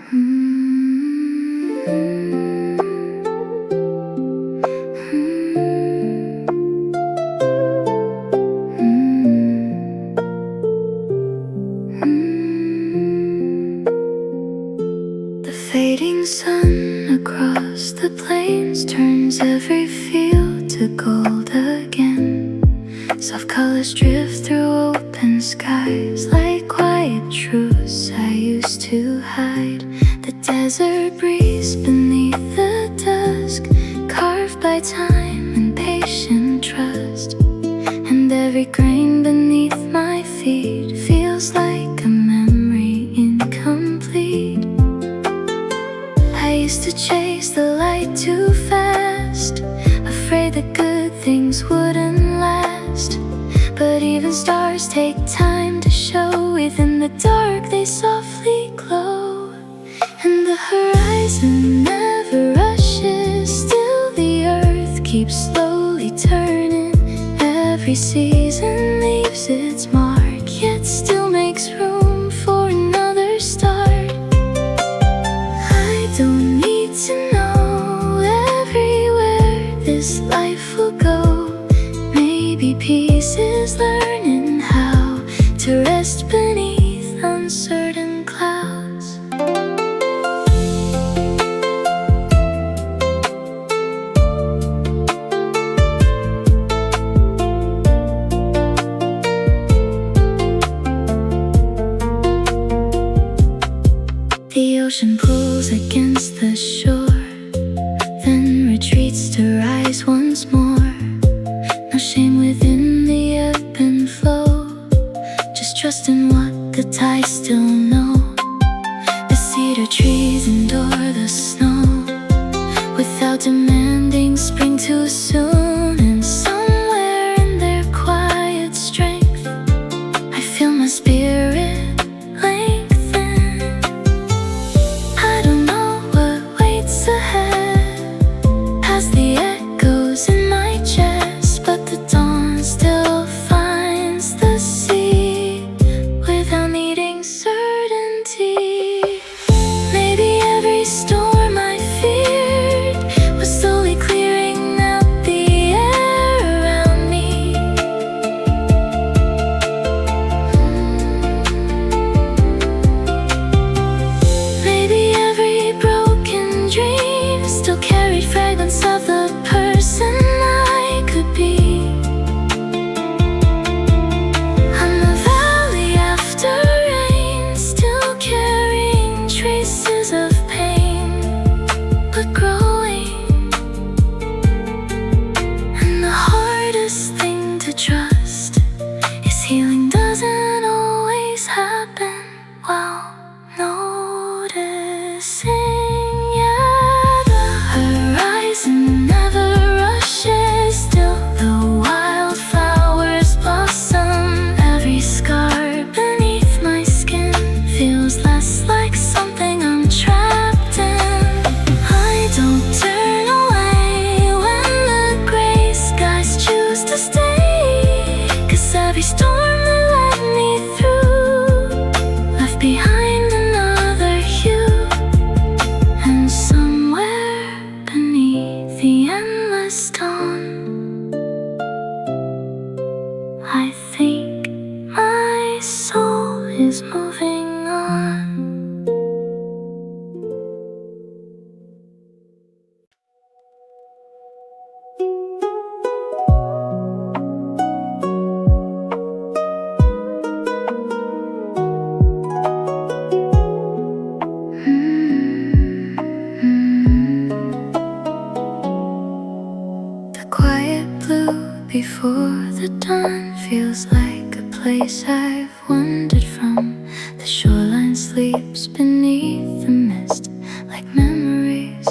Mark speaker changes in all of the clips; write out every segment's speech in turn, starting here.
Speaker 1: The fading sun across the plains turns every field to gold again. Soft colors drift through open skies like quiet truths I used to hide. The desert breeze beneath the dusk, carved by time and patient trust. And every grain beneath my feet feels like a memory incomplete. I used to chase the light too fast, afraid that good things wouldn't last. But even stars take time to show. Within the dark they softly glow. And the horizon never rushes, still the earth keeps slowly turning. Every season leaves its mark, yet still makes room for another start. I don't need to know everywhere this life will go. Maybe peace is learning how to rest beneath uncertain clouds. The ocean pulls against the shore, then retreats to rise once more. No shame within the ebb and flow, just trust in what the tides still know. The cedar trees endure the snow without demanding spring too soon. And somewhere in their quiet strength, I feel my spirit lengthen. I don't know what waits ahead, past the echoes in my chest, but the dawn still finds the sea without needing certainty. Maybe every storm I feared was slowly clearing out the air around me. Maybe every broken dream still carried fragments of the person I could be. I'm a valley after rain, still carrying traces of pain, but growing. And the hardest thing to trust is healing doesn't always happen while noticing. Yeah, the horizon never rushes, still the wildflowers blossom. Every scar beneath my skin feels less like something I'm trapped in. I don't turn away when the gray skies choose to stay, 'cause every storm that led me through left behind another hue. And somewhere beneath the endless dawn, I think my soul is moving on. The quiet blue before the dawn feels like a place I've wandered from. The shoreline sleeps beneath the mist, like memories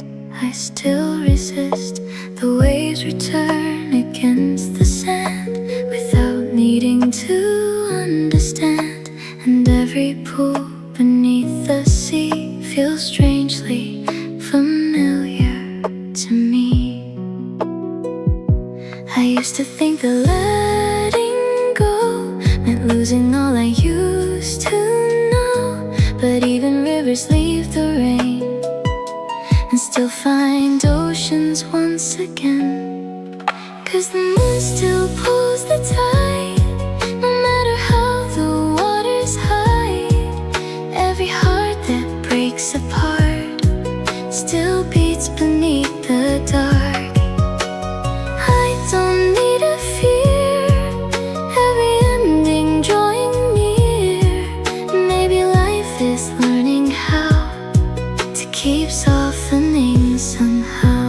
Speaker 1: I still resist. The waves return against the sand without needing to understand. And every pool beneath the sea feels strangely familiar to me. I used to think that letting go meant losing all I used to know, but even rivers leave the rain. still find oceans once again. 'Cause the moon still pulls the tide, no matter how the water's high. Every heart that breaks apart still beats beneath the dark. I don't need a fear, every ending drawing near. Maybe life is learning how to keep softening somehow.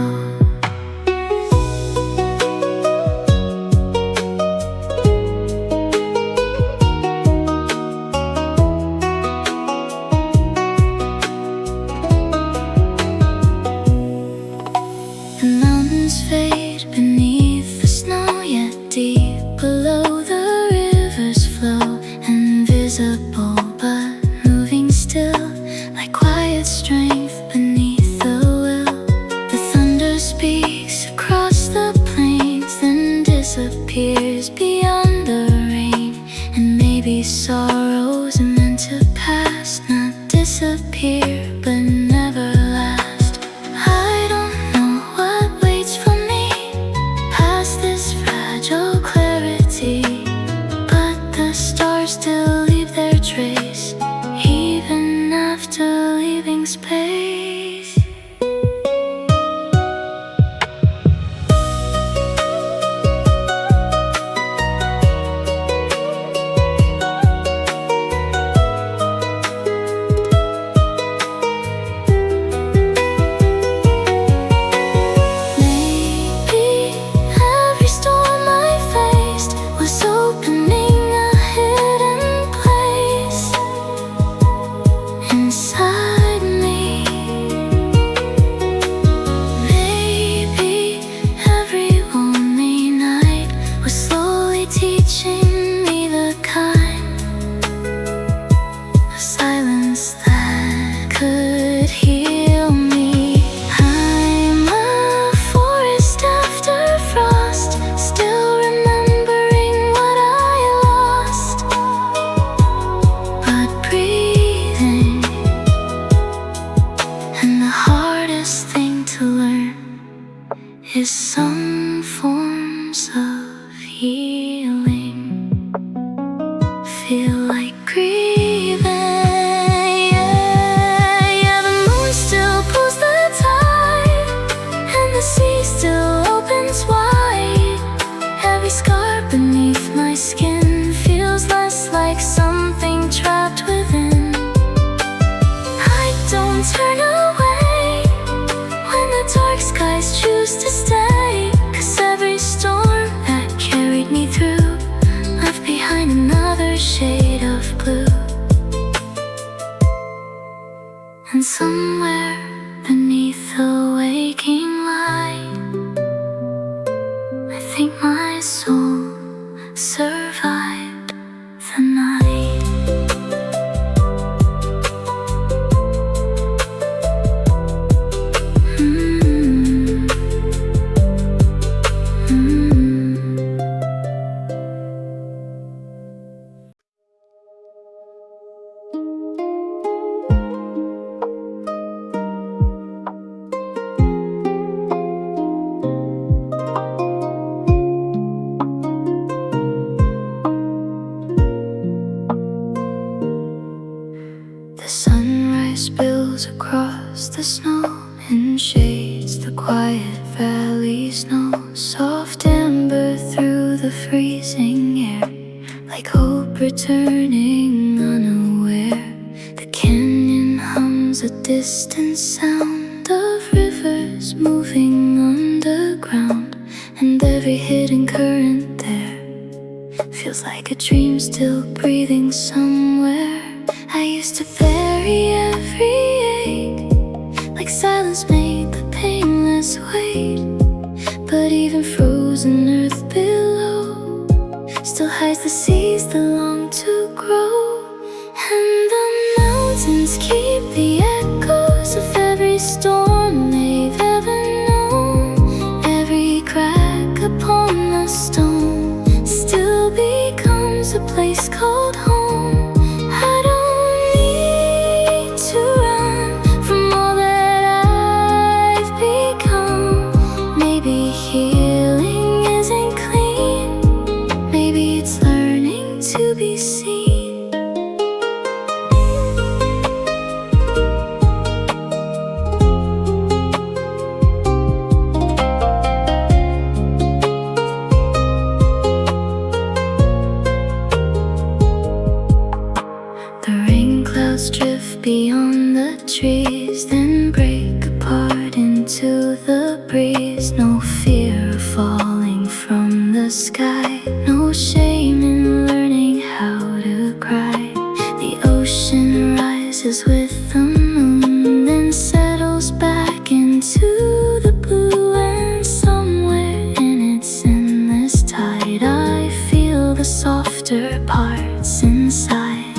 Speaker 1: The mountains fade beneath the snow, yet deep below the rivers flow, invisible but moving still, like quiet strength beneath the will. The thunder speaks across the plains, then disappears beyond the rain. And maybe sorrows are meant to pass, not disappear, but never last. I don't know what waits for me past this fragile clarity, but the stars still leave their trace, even after leaving space. Maybe every storm I faced was opening a hidden place inside me. Maybe every lonely night was slowly teaching me the kind of silence that could heal me. I'm a forest after frost, still remembering what I lost, but breathing. And the hardest thing to learn is some forms of healing feel like grieving. Yeah, the moon still pulls the tide, and the sea still opens wide. Every scar beneath my skin feels less like something trapped within. I don't turn away when the dark skies choose to stay, 'cause every storm that carried me through left behind another shade of blue. And somewhere beneath the waking light, I think my soul survived the night. The sunrise spills across the snow and shades the quiet valley snow. Soft amber through the freezing air, like hope returning unaware. The canyon hums a distant sound of rivers moving underground, and every hidden current there feels like a dream still breathing somewhere. I used to bury every ache, like silence made the painless wait. But even frozen earth below still hides the seas that long to grow. And the mountains keep the echoes of every storm they've ever known. Every crack upon the stone still becomes a place called home. I don't need to run from all that I've life beyond the trees, then break apart into the breeze. No fear of falling from the sky, no shame in learning how to cry. The ocean rises with the moon, then settles back into the blue. And somewhere in its endless tide, I feel the softer parts inside.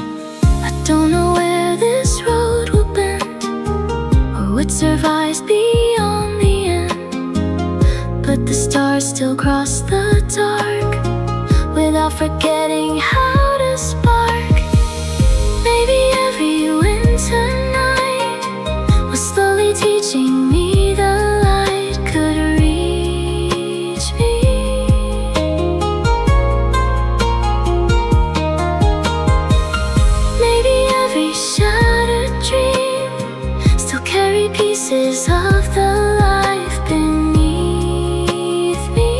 Speaker 1: I don't know where this road will bend, or what survives beyond the end, but the stars still cross the dark without forgetting how to spark. Maybe every winter night was slowly teaching me the light could reach me. Maybe every shattered dream still carry pieces of the life beneath me.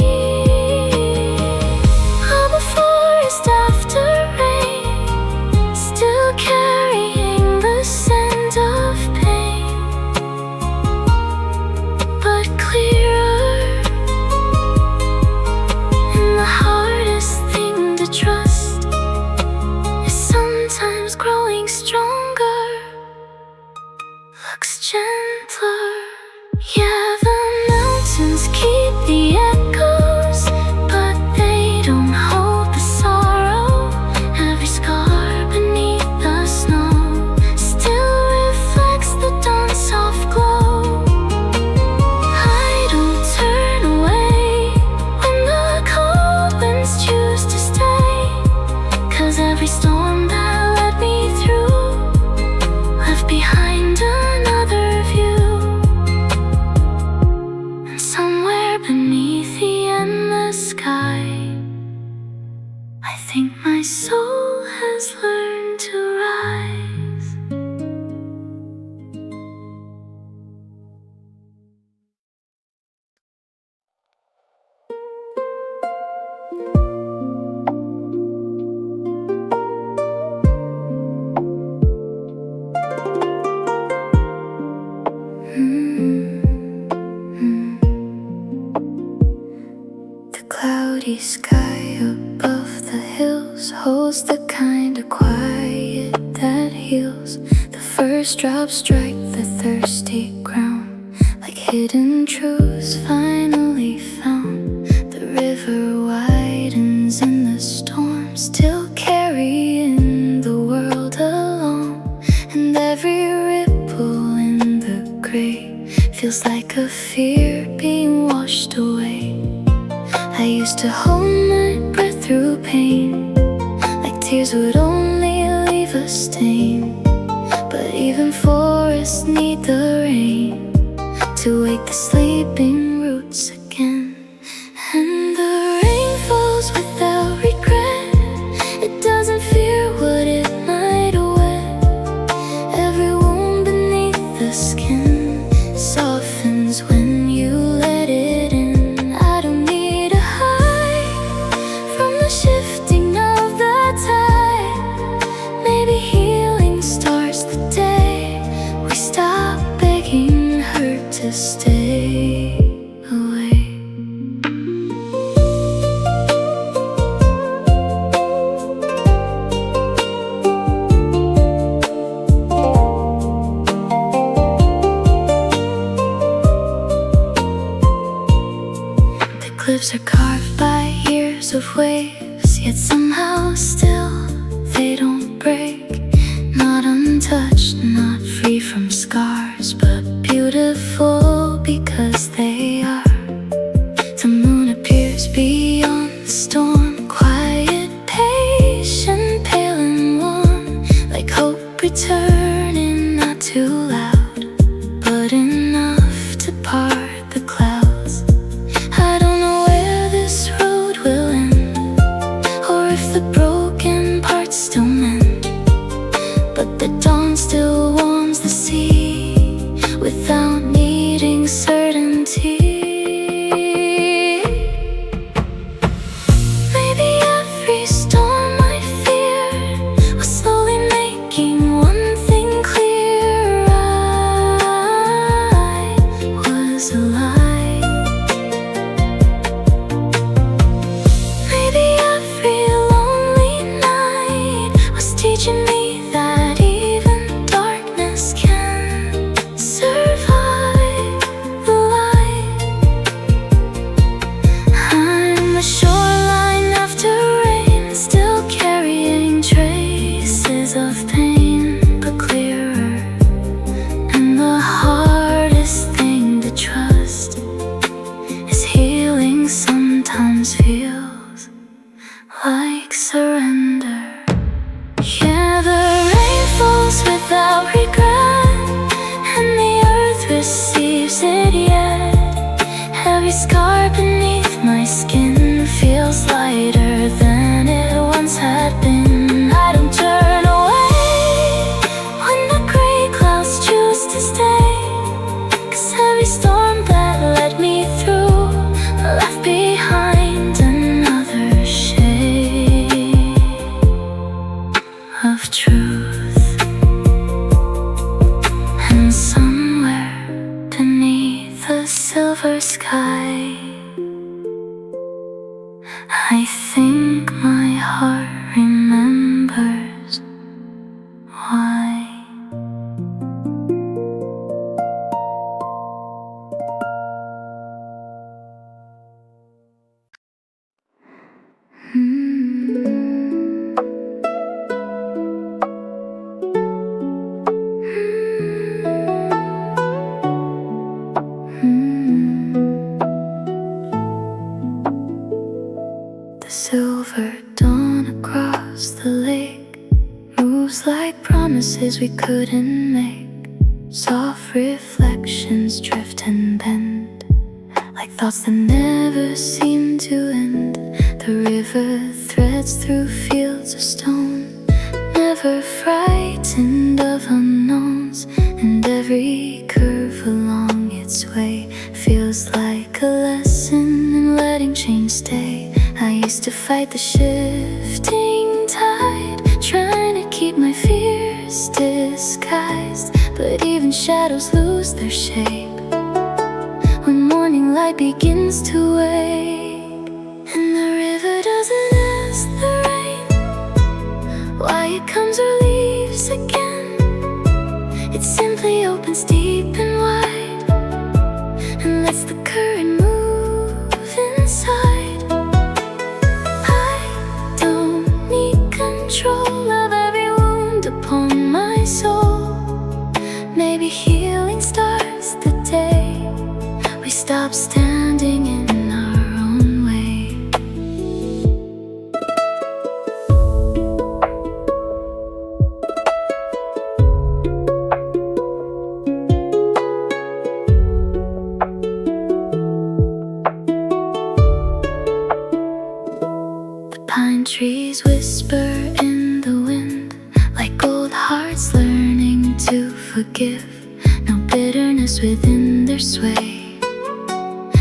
Speaker 1: I'm a forest after rain, still carrying the scent of pain, but clearer. And the hardest thing to trust is sometimes growing stronger looks gentler. Yeah, the mountains keep the echoes, but they don't hold the sorrow. Every scar beneath the snow still reflects the dawn's soft glow. I don't turn away when the cold winds choose to stay, 'cause every storm that led me through left behind another view. And somewhere beneath the endless sky, I think my soul has learned to rise. The cloudy sky above the hills holds the kind of quiet that heals. The first drops strike the thirsty ground like hidden truths finally found. The river widens and the storm still carrying the world along, and every ripple in the gray feels like a fear being washed away. I used to hold my breath through pain, like tears would only leave a stain. But even forests need the rain to wake the sleeping roots again. And the rain falls without regret, it doesn't fear what it might wet. Every wound beneath the skin softens when you let it in. I don't need a high from the shifting of the tide. Maybe healing starts the day we stop begging her to stay away. The cliffs are carved by years of waves, yet somehow still they don't break. Not untouched, not free from scars, but beautiful because they are. The moon appears beyond the storm, quiet, patient, pale and warm, like hope returning, not too loud, but enough to part the clouds. I don't know where this road will end, or if the broken parts still mend, but the dawn still warms the sea without needing certainty. Maybe every storm I fear was slowly making one thing clear. silver sky. I think my heart remembers why. The silver dawn across the lake moves like promises we couldn't make. Soft reflections drift and bend, like thoughts that never seem to end. The river threads through fields of stone, never frightened of unknowns. And every curve along its way feels like a lesson in letting change stay. I used to fight the shifting tide, trying to keep my fears disguised. But even shadows lose their shape when morning light begins to wake. And the river doesn't ask the rain why it comes or leaves again. It simply opens deep and wide and lets the current move inside. I don't need control of every wound upon my soul. Maybe healing starts the day we stop standing in our own way. The pine trees whisper in the wind, like old hearts learning to forgive. No bitterness within their sway,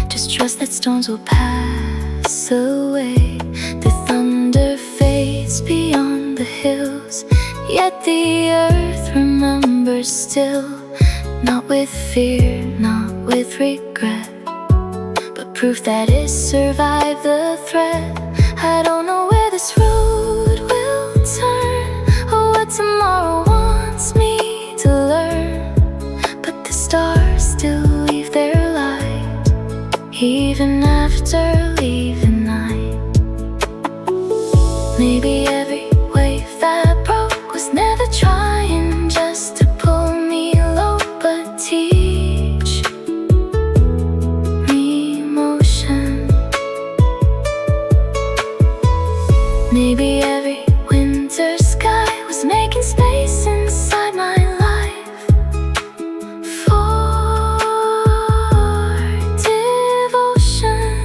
Speaker 1: just trust that storms will pass away. The thunder fades beyond the hills, yet the earth remembers still. Not with fear, not with regret, but proof that it survived the threat. I don't know where this road will turn or what tomorrow wants me to learn, but the stars still leave their light even after leaving night. Maybe every wave that broke was never trying just to pull me low, but teach me motion. Maybe every winter sky was making space inside my life for devotion.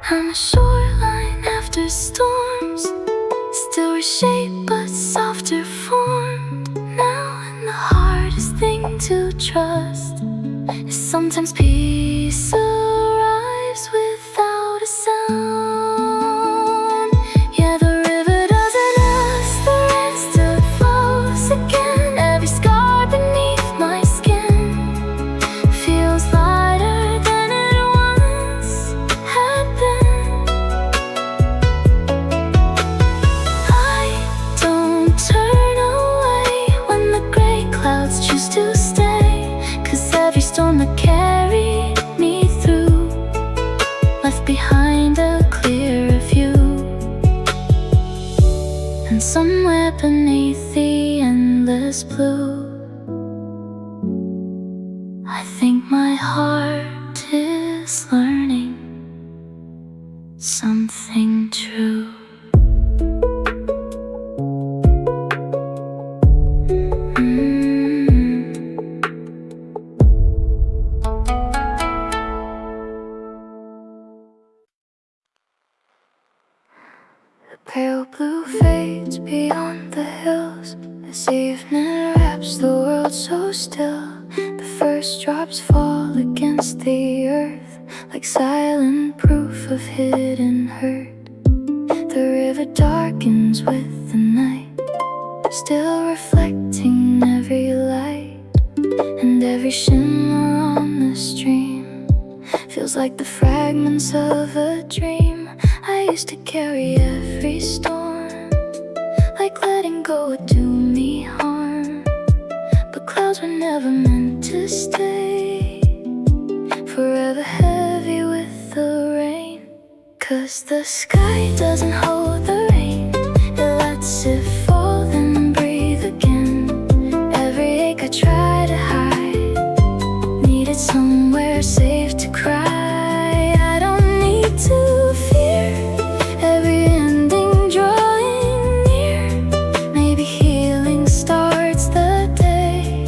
Speaker 1: I'm a shoreline after storms, still reshaped but softer formed now. And the hardest thing to trust is sometimes peace arrives without a sound. Yeah, the river doesn't ask the rain, still it flows again. Every scar beneath my skin feels lighter than it once had been. I don't turn away when the gray clouds choose to stay, 'cause every storm that carried me through left behind a clearer view. And somewhere beneath the endless blue, I think my heart is learning something true. The pale blue fades beyond the hills as evening wraps the world so still. The first drops fall against the earth like silent proof of hidden hurt. The river darkens with the night, still reflecting every light and every shimmer on the a stream. Feels like the fragments of a dream. I used to carry every storm, like letting go would do me harm. But clouds were never meant to stay, forever heavy with the rain. 'Cause the sky doesn't hold the rain, it lets it fall, then breathe again. Every ache I try to hide needed somewhere safe to cry. I don't need to fear every ending drawing near. Maybe healing starts the day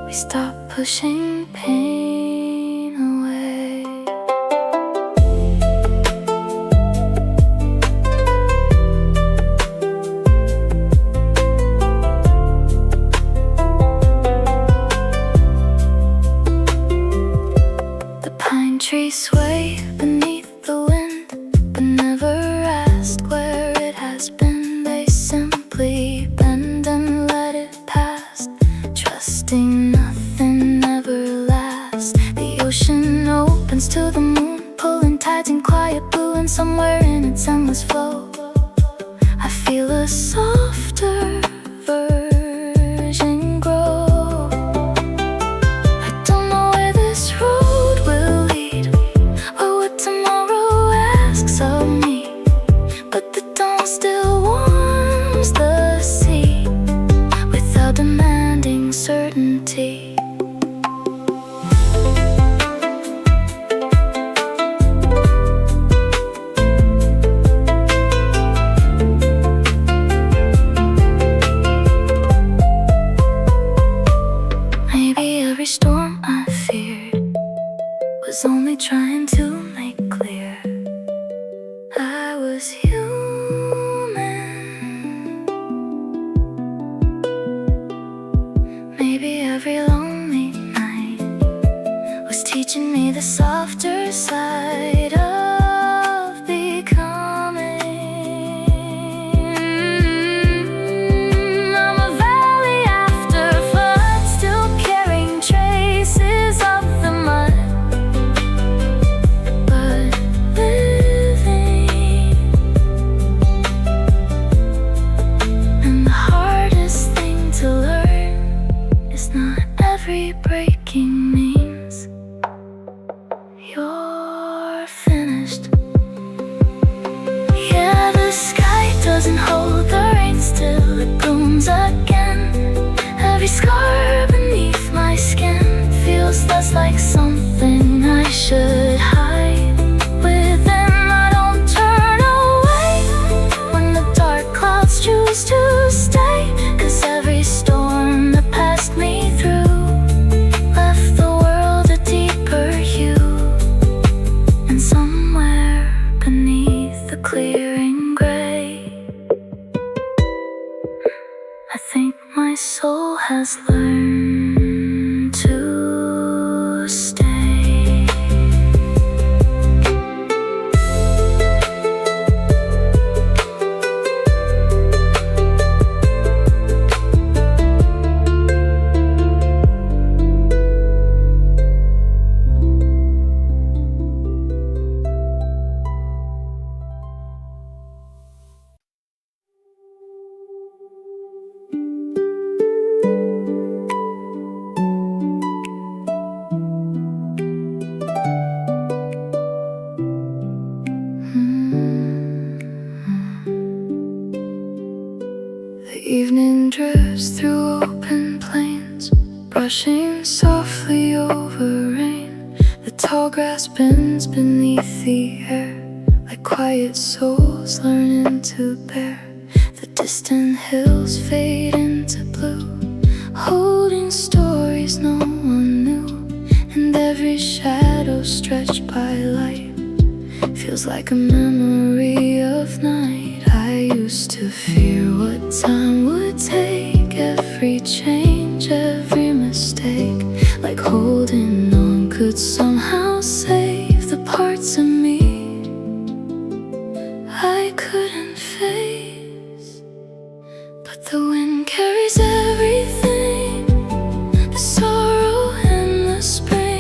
Speaker 1: we stop pushing pain away. The pine trees sway beneath the wind, but never ask where it has been. They simply bend and let it pass, trusting nothing ever lasts. The ocean opens to the moon, pulling tides in quiet blue. And somewhere in its endless flow, I feel a softer version grow. I don't know where this road will lead, or what tomorrow asks of me, but the dawn still warms the sea without demanding certainty. Maybe every storm I feared was only trying to make clear I was human. Maybe every lonely night was teaching me the softer side of becoming. I'm a valley after flood, still carrying traces of the mud, but living. And the hardest thing to learn is not every breaking means you're finished. Yeah, the sky doesn't hold the rain, still it blooms again. Every scar beneath my skin feels less like something I should hide within. I don't turn away when the dark clouds choose to stay, 'cause every storm that passed me through left the world a deeper hue. And somewhere beneath the clearing gray, I think my soul has learned to stay. The evening drifts through open plains, brushing softly over rain. The tall grass bends beneath the air, like quiet souls learning to bear. The distant hills fade into blue, holding stories no one knew. And every shadow stretched by light feels like a memory of night. I used to fear what time would take, every change, every mistake, like holding on could somehow save the parts of me I couldn't face. But the wind carries everything, the sorrow and the spring.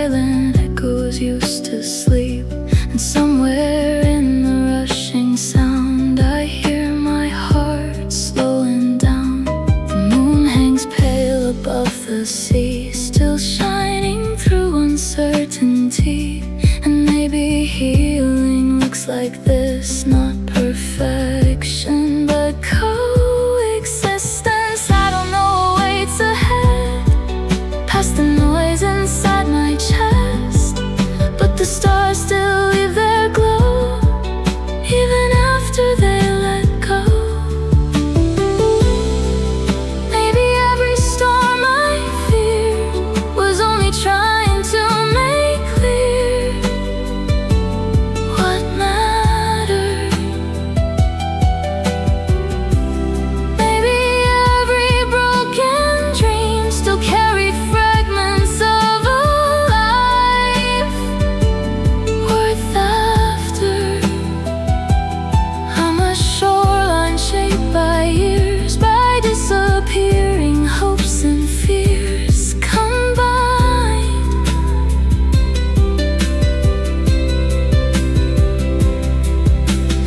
Speaker 1: silent echoes used to sleep. And somewhere in the rushing sound I hear my heart slowing down. The moon hangs pale above the sea, still shining through uncertainty. And maybe healing looks like this, not perfection but coexistence. I don't know what waits ahead, past the noise inside my chest, but the stars still leave their glow, even after they let go. Maybe every storm I feared was only trying to make clear what mattered. Maybe every broken dream still carried fragments of a life worth after. I'm a shoreline shaped by years, by disappearing hopes and fears combined.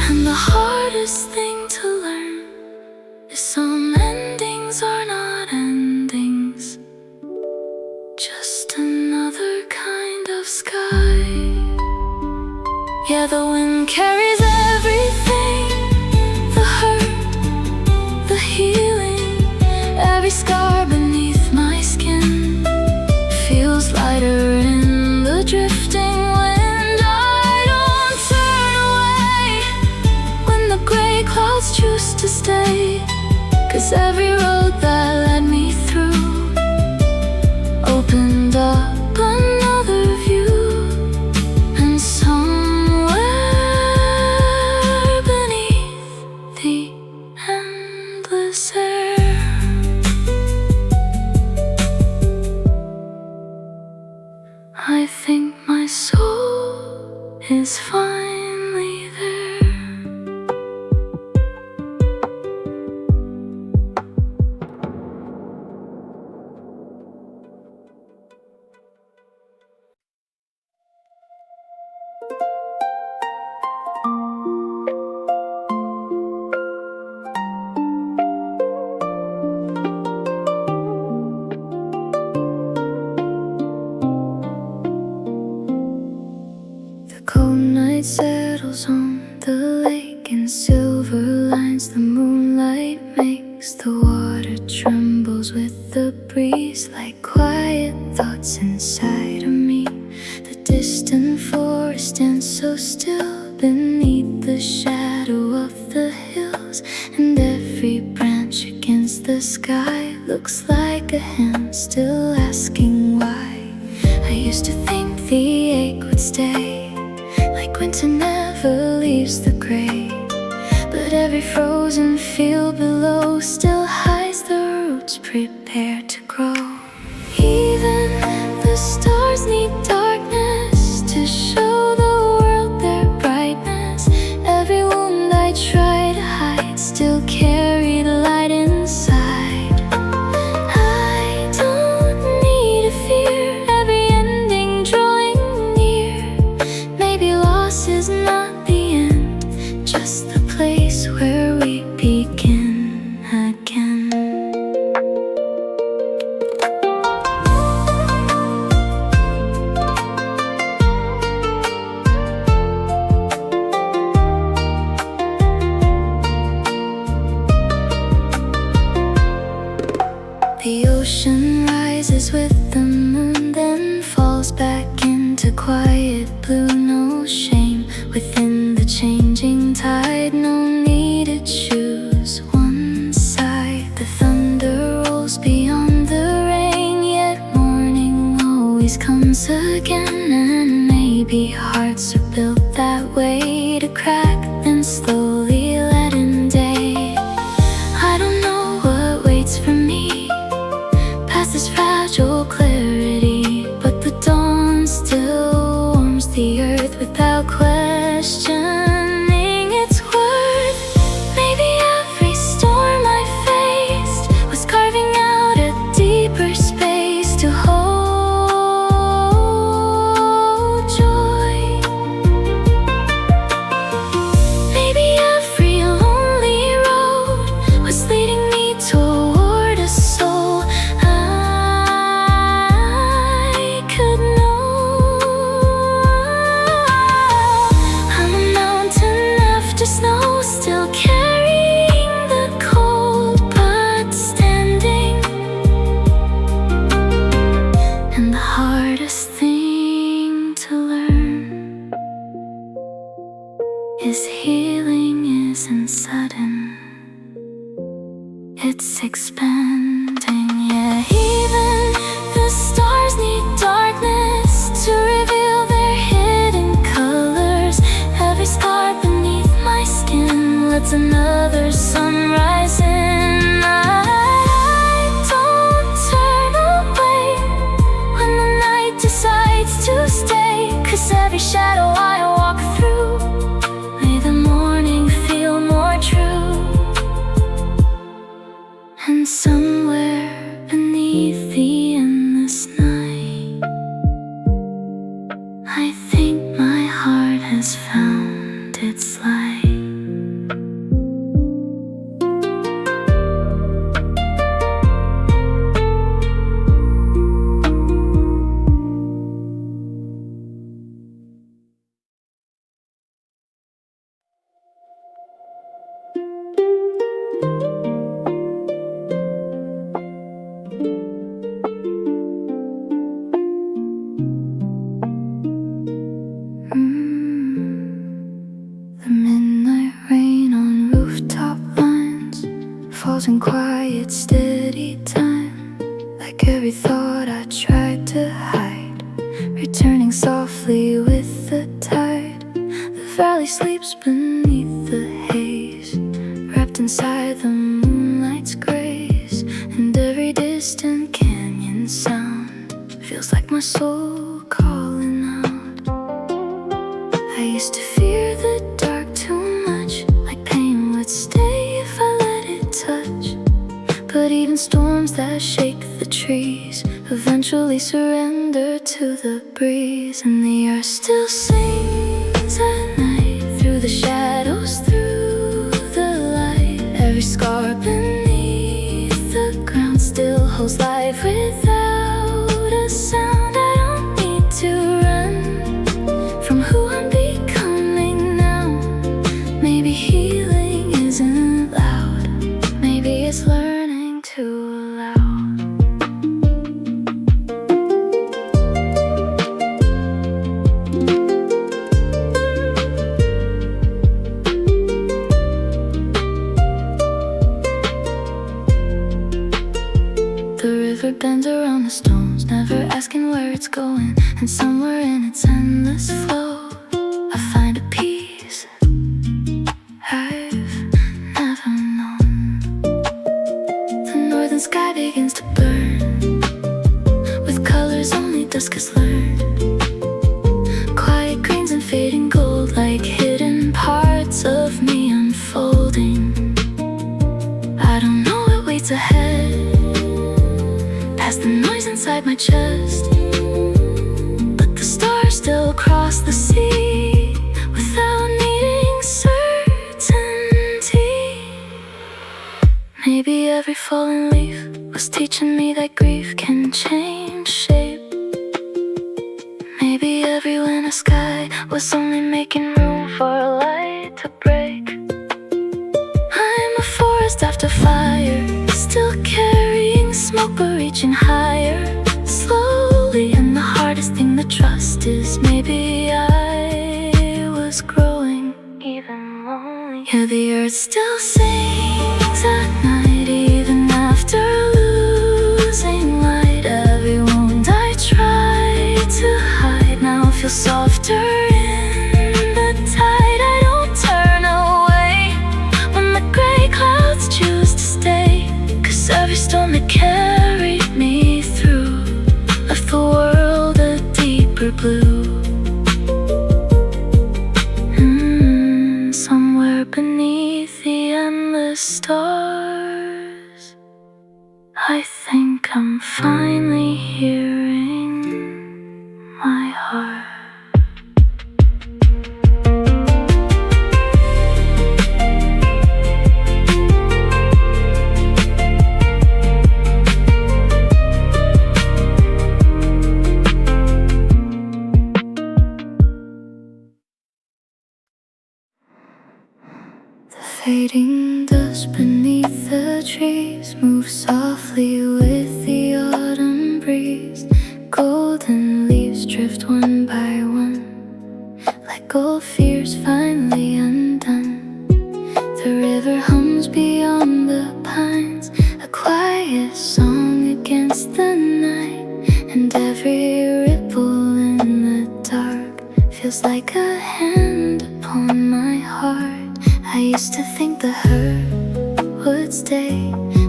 Speaker 1: And the hardest thing to learn is some endings are not endings, just another kind of sky. Yeah, the wind carries everything, the hurt, the healing. Every scar beneath my skin feels lighter in the drifting wind. I don't turn away when the gray clouds choose to stay, 'cause every road that led me through opened up another view. And somewhere beneath the endless air, I think my soul is finally there. The cold night settles on the lake in silver lines. The moonlight makes the water trembles with the breeze, like quiet thoughts inside of me. The distant forest stands so still beneath the shadow of the hills, and every branch against the sky looks like a hand still asking why. I used to think the ache would stay, like winter never leaves the gray, but every frozen field below still hides the roots prepared to grow. Even the stars need darkness to show the world their brightness. Every wound I try to hide still carried light inside. I don't need to fear every ending drawing near. Maybe loss is not the end, just the place where we begin again. The ocean rises with the moon, then falls back into quiet blue. No shame within the changing tide, no need to choose one side. The thunder rolls beyond the rain, yet morning always comes again. And maybe hearts are built that way, to crack then slowly let in day. I don't know what waits for me past this fragile clarity, but the dawn still warms the earth without questioning its worth. Maybe every storm I faced was carving out a deeper space to hold. His healing isn't sudden, it's expanding. Yeah, even the stars need darkness to reveal their hidden colors. Every scar beneath my skin lets another sunrise in. I don't turn away when the night decides to stay, 'cause every shadow I walk through, may the morning feel more true. And somewhere beneath the endless night, I think my heart has found its light. The midnight rain on rooftop lines falls in quiet, steady time, like every thought I tried to hide, returning softly with the tide. The valley sleeps beneath the haze, wrapped inside the moonlight's grace, and every distant canyon sound feels like my soul calling out. I used to fear the dark too much, like pain would stay if I let it touch. But even storms that shake the trees eventually surrender to the breeze, and the earth still sings at night, through the shadows, through the light. Every scar beneath the ground still holds life without a sound. I don't need to run from who I'm becoming now. Maybe healing isn't loud, maybe it's learning to allow. The river bends around the stones, never asking where it's going, and somewhere in its endless flow, I find a peace I've never known. The northern sky begins to burn with colors only dusk has learned. Quiet greens and fading gold, like hidden parts of me unfolding. I don't know what waits ahead, past the noise inside my chest, but the stars still cross the sea without needing certainty. Maybe every fallen leaf was teaching me that grief can change shape. Maybe every winter sky was only making room for a light to break. I'm a forest after fire, still carrying smoke but reaching higher, slowly. And the hardest thing to trust is maybe I was growing even lonely. Yeah, the earth still sings at night, even after losing light. Every wound I tried to hide now feels softer in the tide. I don't turn away when the gray clouds choose to stay, 'cause every storm that carried me through left the world a deeper blue. Somewhere beneath the endless stars, I think I'm finally hearing my heart. Fading dust beneath the trees moves softly with the autumn breeze. Golden leaves drift one by one, like old fears finally undone. feels like a hand upon my heart. I used to think the hurt would stay,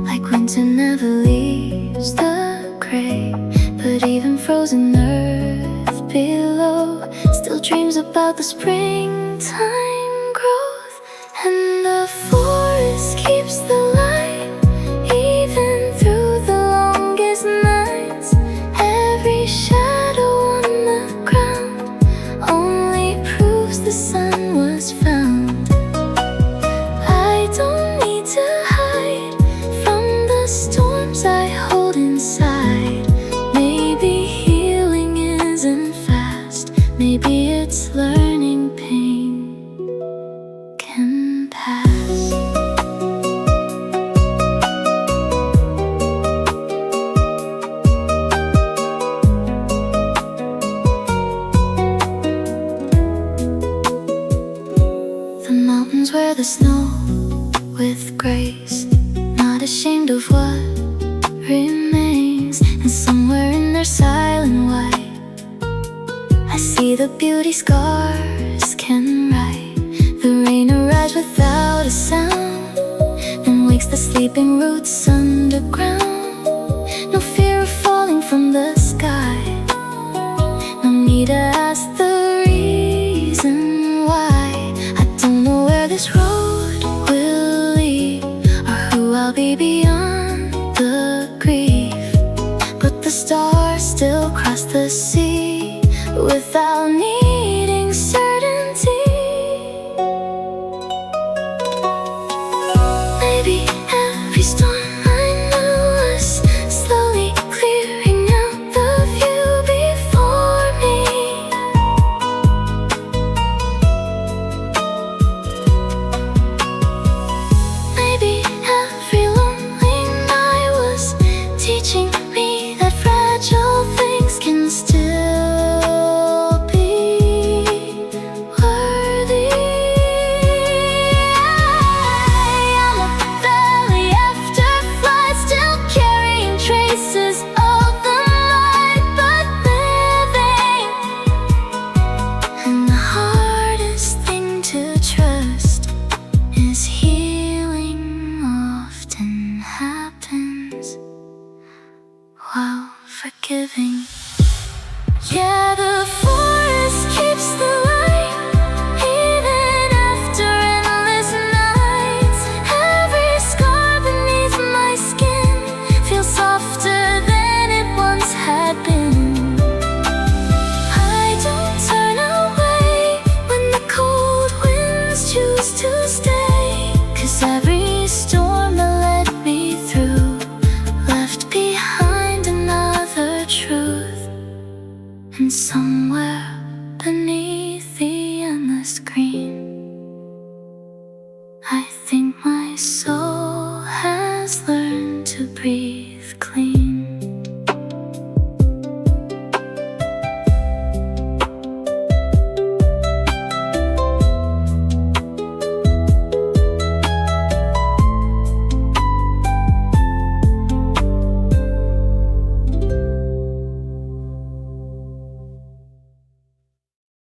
Speaker 1: like winter never leaves the gray. But even frozen earth below still dreams about the springtime growth. And the forest keeps the light even through the longest nights. Every shadow on the ground only proves the sun was found. I don't need to hide from the storms I hold inside. Maybe healing isn't fast, maybe it's learning pain can pass. The mountains wear the snow with grace, not ashamed of what remains. And somewhere in their silent white, I see the beauty scars can write. The rain arrives without a sound, then wakes the sleeping roots underground. No fear of falling from the sky, no need to ask the reason why. I don't know where this road will lead, or who I'll be beyond the grief. But the stars still cross the sea without needing search.